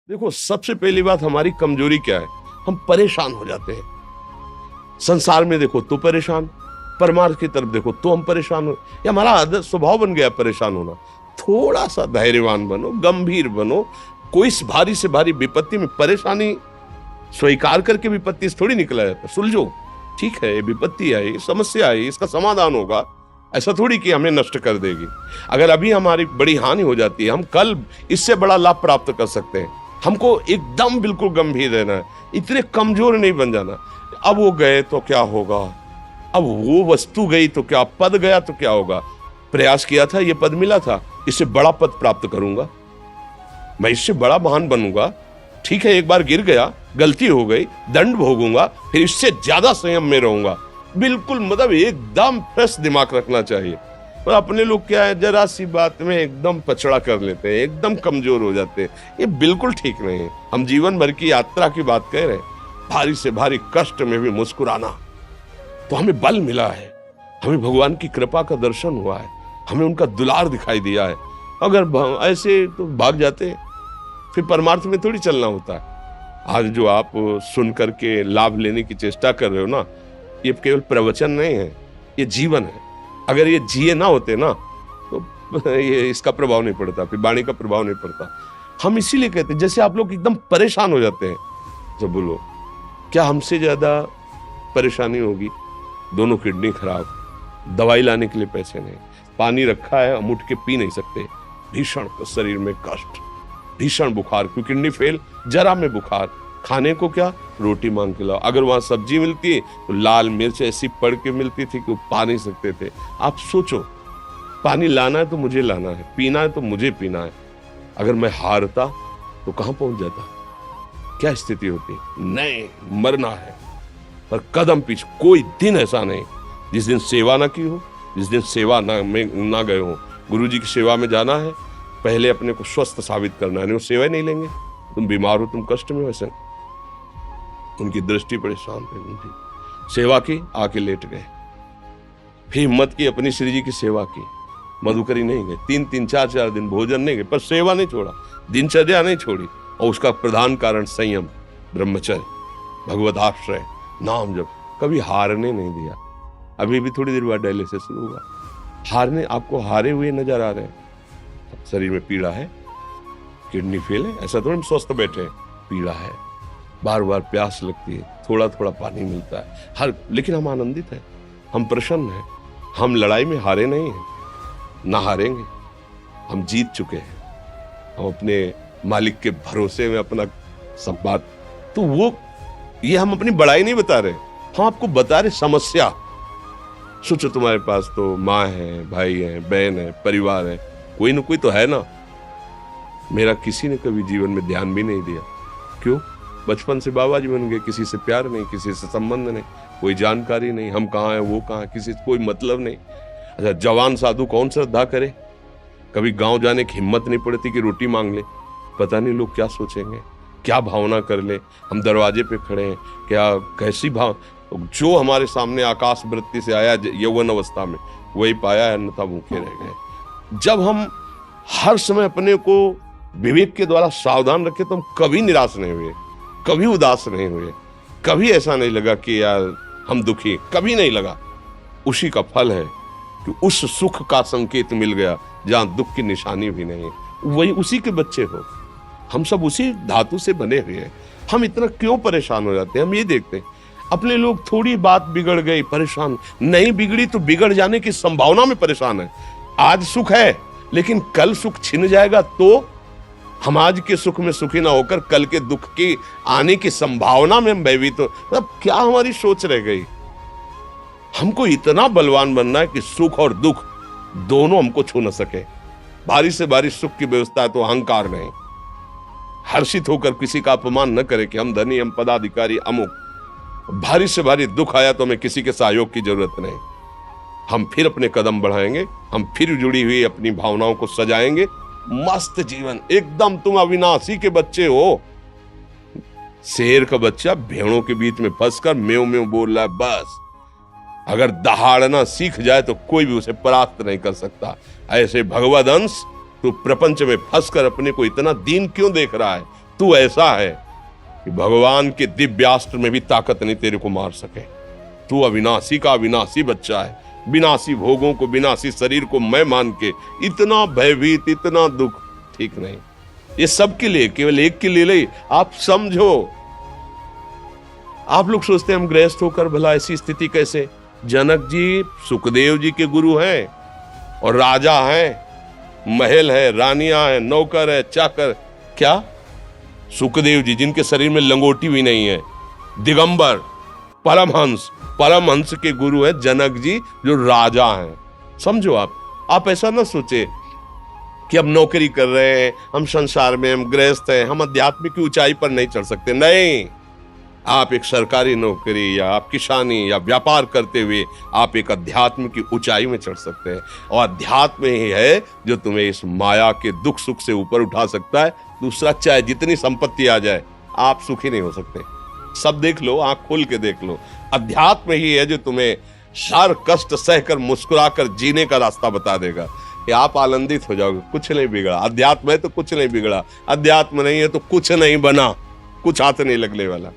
देखो, सबसे पहली बात हमारी कमजोरी क्या है? हम परेशान हो जाते हैं। संसार में देखो तो परेशान, परमार्थ की तरफ देखो तो हम परेशान हो। ये हमारा आदत स्वभाव बन गया परेशान होना। थोड़ा सा धैर्यवान बनो, गंभीर बनो। कोई इस भारी से भारी विपत्ति में परेशानी स्वीकार करके विपत्ति से थोड़ी निकला जाता। सुलझो, ठीक है, ये विपत्ति आई, समस्या आई, इसका समाधान होगा। ऐसा थोड़ी कि हमें नष्ट कर देगी। अगर अभी हमारी बड़ी हानि हो जाती है, हम कल इससे बड़ा लाभ प्राप्त कर सकते हैं। हमको एकदम बिल्कुल गंभीर रहना है, इतने कमजोर नहीं बन जाना। अब वो गए तो क्या होगा, अब वो वस्तु गई तो क्या, पद गया तो क्या होगा। प्रयास किया था, ये पद मिला था, इससे बड़ा पद प्राप्त करूंगा, मैं इससे बड़ा महान बनूंगा। ठीक है, एक बार गिर गया, गलती हो गई, दंड भोगूंगा, फिर इससे ज्यादा संयम में रहूंगा। बिल्कुल मतलब एकदम फ्रेश दिमाग रखना चाहिए। और अपने लोग क्या है, जरा सी बात में एकदम पछड़ा कर लेते हैं, एकदम कमजोर हो जाते हैं। ये बिल्कुल ठीक नहीं है। हम जीवन भर की यात्रा की बात कह रहे हैं, भारी से भारी कष्ट में भी मुस्कुराना, तो हमें बल मिला है, हमें भगवान की कृपा का दर्शन हुआ है, हमें उनका दुलार दिखाई दिया है। अगर ऐसे तो भाग जाते, फिर परमार्थ में थोड़ी चलना होता है। आज जो आप सुन करके लाभ लेने की चेष्टा कर रहे हो ना, ये केवल प्रवचन नहीं है, ये जीवन है। अगर ये जिए ना होते ना, तो ये इसका प्रभाव नहीं पड़ता, फिर वाणी का प्रभाव नहीं पड़ता। हम इसीलिए कहते हैं, जैसे आप लोग एकदम परेशान हो जाते हैं, जब बोलो क्या हमसे ज्यादा परेशानी होगी? दोनों किडनी खराब, दवाई लाने के लिए पैसे नहीं, पानी रखा है हम उठ के पी नहीं सकते, भीषण शरीर में कष्ट, भीषण बुखार, क्योंकि किडनी फेल, जरा में बुखार, खाने को क्या, रोटी मांग के लाओ। अगर वहां सब्जी मिलती तो लाल मिर्च ऐसी पड़ के मिलती थी कि वो पा नहीं सकते थे। आप सोचो, पानी लाना है तो मुझे लाना है, पीना है तो मुझे पीना है। अगर मैं हारता तो कहां पहुंच जाता, क्या स्थिति होती? नहीं, मरना है, पर कदम पीछे। कोई दिन ऐसा नहीं जिस दिन सेवा ना की हो, जिस दिन सेवा ना गए हो। गुरु जी की सेवा में जाना है, पहले अपने को स्वस्थ साबित करना है, नहीं वो सेवा नहीं लेंगे। तुम बीमार हो, तुम कष्ट में हो, ऐसे उनकी दृष्टि बड़ी शांत है। उनकी सेवा की, आके लेट गए, फिर हिम्मत की, अपनी श्री जी की सेवा की। मधुकरी नहीं गए, 3-4 दिन भोजन नहीं गए, पर सेवा नहीं छोड़ा, दिनचर्या नहीं छोड़ी। और उसका प्रधान कारण संयम, ब्रह्मचर्य, भगवत आश्रय, नाम जप, कभी हारने नहीं दिया। अभी भी थोड़ी देर बाद डायलिसिस शुरू होगा। हारने, आपको हारे हुए नजर आ रहे हैं। शरीर में पीड़ा है, किडनी फेल है, ऐसा थोड़ा स्वस्थ बैठे हैं, पीड़ा है, बार बार प्यास लगती है, थोड़ा थोड़ा पानी मिलता है, लेकिन हम आनंदित हैं, हम प्रसन्न हैं। हम लड़ाई में हारे नहीं हैं, ना हारेंगे, हम जीत चुके हैं। हम अपने मालिक के भरोसे में अपना सब बात, तो वो ये हम अपनी बड़ाई नहीं बता रहे, हम आपको बता रहे समस्या। सोचो, तुम्हारे पास तो माँ है, भाई है, बहन है, परिवार है, कोई ना कोई तो है ना। मेरा किसी ने कभी जीवन में ध्यान भी नहीं दिया। क्यों? बचपन से बाबा जी बन गए, किसी से प्यार नहीं, किसी से संबंध नहीं, कोई जानकारी नहीं, हम कहाँ हैं, वो कहाँ, किसी से कोई मतलब नहीं। अच्छा, जवान साधु कौन श्रद्धा करे? कभी गांव जाने की हिम्मत नहीं पड़ती कि रोटी मांग ले, पता नहीं लोग क्या सोचेंगे, क्या भावना कर ले। हम दरवाजे पे खड़े हैं, क्या कैसी भाव, जो हमारे सामने आकाश वृत्ति से आया यौवन अवस्था में, वही पाया, अन्यथा भूखे रह गए। जब हम हर समय अपने को विवेक के द्वारा सावधान रखे, तो हम कभी निराश नहीं हुए, कभी उदास नहीं हुए, कभी ऐसा नहीं लगा कि यार हम दुखी, कभी नहीं लगा। उसी का फल है कि उस सुख का संकेत मिल गया जहां दुख की निशानी भी नहीं है। वही उसी के बच्चे हो, हम सब उसी धातु से बने हुए हैं। हम इतना क्यों परेशान हो जाते हैं? हम ये देखते हैं, अपने लोग थोड़ी बात बिगड़ गई परेशान, नहीं बिगड़ी तो बिगड़ जाने की संभावना में परेशान है। आज सुख है, लेकिन कल सुख छिन जाएगा, तो हम आज के सुख में सुखी ना होकर कल के दुख की आने की संभावना में हम भयभीत हो। मतलब क्या हमारी सोच रह गई? हमको इतना बलवान बनना है कि सुख और दुख दोनों हमको छू न सके। भारी से भारी सुख की व्यवस्था है तो अहंकार नहीं, हर्षित होकर किसी का अपमान न करे कि हम धनी, हम पदाधिकारी, अमुक। भारी से भारी दुख आया तो हमें किसी के सहयोग की जरूरत नहीं, हम फिर अपने कदम बढ़ाएंगे, हम फिर जुड़ी हुई अपनी भावनाओं को सजाएंगे। मस्त जीवन, एकदम तुम अविनाशी के बच्चे हो। शेर का बच्चा भेड़ों के बीच में फंसकर म्यों म्यों बोल रहा है, बस अगर दहाड़ना सीख जाए तो कोई भी उसे परास्त नहीं कर सकता। ऐसे भगवद अंश, तू प्रपंच में फंसकर अपने को इतना दीन क्यों देख रहा है? तू ऐसा है कि भगवान के दिव्यास्त्र में भी ताकत नहीं तेरे को मार सके। तू अविनाशी का अविनाशी बच्चा है, विनाशी भोगों को, विनाशी शरीर को मैं मान के इतना भयभीत, इतना दुख ठीक नहीं। ये सबके लिए, केवल एक के लिए नहीं। आप समझो, आप लोग सोचते हैं हम गृहस्थ होकर भला ऐसी स्थिति कैसे। जनक जी सुखदेव जी के गुरु हैं और राजा हैं, महल है, रानियां हैं, नौकर है, चाकर। क्या सुखदेव जी जिनके शरीर में लंगोटी भी नहीं है, दिगंबर, परमहंस, परमहंस के गुरु है जनक जी जो राजा हैं। समझो आप ऐसा ना सोचे कि हम नौकरी कर रहे हैं, हम संसार में, हम गृहस्थ हैं, हम अध्यात्म की ऊंचाई पर नहीं चढ़ सकते। नहीं, आप एक सरकारी नौकरी या आप किसानी या व्यापार करते हुए आप एक अध्यात्म की ऊंचाई में चढ़ सकते हैं। और अध्यात्म ही है जो तुम्हें इस माया के दुख सुख से ऊपर उठा सकता है। दूसरा, चाहे जितनी संपत्ति आ जाए, आप सुखी नहीं हो सकते। सब देख लो, आंख खोल के देख लो, अध्यात्म ही है जो तुम्हें हर कष्ट सहकर मुस्कुराकर जीने का रास्ता बता देगा। कि आप आनंदित हो जाओगे, कुछ नहीं बिगड़ा। अध्यात्म है तो कुछ नहीं बिगड़ा, अध्यात्म नहीं है तो कुछ नहीं बना, कुछ हाथ नहीं लगने वाला।